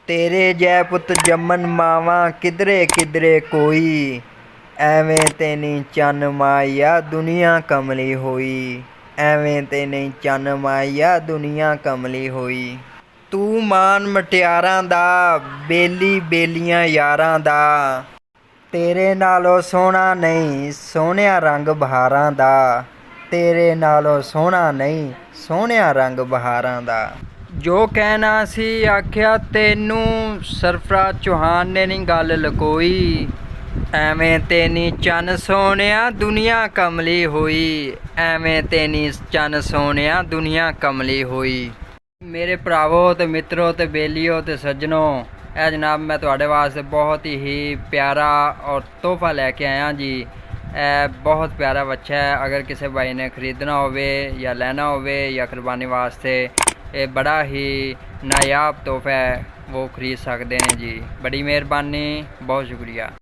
तेरे जै पुत जम्मन मावां किधरे किधरे कोई, ਐਵੇਂ ਤੇ ਨਹੀਂ ਚੰਨ ਮਾਇਆ ਦੁਨੀਆ ਕਮਲੀ ਹੋਈ। ਐਵੇਂ ਤੇ ਨਹੀਂ ਚੰਨ ਮਾਇਆ ਦੁਨੀਆ ਕਮਲੀ ਹੋਈ। ਤੂੰ ਮਾਨ ਮਟਿਆਰਾਂ ਦਾ ਬੇਲੀ ਬੇਲੀਆਂ ਯਾਰਾਂ ਦਾ, ਤੇਰੇ ਨਾਲੋਂ ਸੋਹਣਾ ਨਹੀਂ ਸੋਹਣਿਆ ਰੰਗ ਬਹਾਰਾਂ ਦਾ। ਤੇਰੇ ਨਾਲੋਂ ਸੋਹਣਾ ਨਹੀਂ ਸੋਹਣਿਆ ਰੰਗ ਬਹਾਰਾਂ ਦਾ। ਜੋ ਕਹਿਣਾ ਸੀ ਆਖਿਆ ਤੈਨੂੰ ਸਰਫਰਾਜ਼ ਚੌਹਾਨ ਨੇ ਨਹੀਂ ਗੱਲ ਲਕੋਈ। ਐਵੇਂ ਤੇ ਨਹੀਂ ਚੰਨ ਸੋਹਣਿਆ ਦੁਨੀਆ ਕਮਲੀ ਹੋਈ। ਐਵੇਂ ਤੇ ਨਹੀਂ ਚੰਨ ਸੋਹਣਿਆ ਦੁਨੀਆ ਕਮਲੀ ਹੋਈ। ਮੇਰੇ ਭਰਾਵੋ ਤੇ ਮਿੱਤਰੋ ਤੇ ਬੇਲੀਓ ਤੇ ਸੱਜਣੋ, ਇਹ ਜਨਾਬ ਮੈਂ ਤੁਹਾਡੇ ਵਾਸਤੇ ਬਹੁਤ ਹੀ ਪਿਆਰਾ ਔਰ ਤੋਹਫਾ ਲੈ ਕੇ ਆਇਆ ਜੀ। ਇਹ ਬਹੁਤ ਪਿਆਰਾ ਬੱਚਾ ਹੈ। ਅਗਰ ਕਿਸੇ ਭਾਈ ਨੇ ਖਰੀਦਣਾ ਹੋਵੇ ਜਾਂ ਲੈਣਾ ਹੋਵੇ ਜਾਂ ਕੁਰਬਾਨੀ ਵਾਸਤੇ, ਇਹ ਬੜਾ ਹੀ ਨਾਯਾਬ ਤੋਹਫਾ ਹੈ, वो खरीद सकते हैं जी। बड़ी मेहरबानी, बहुत शुक्रिया।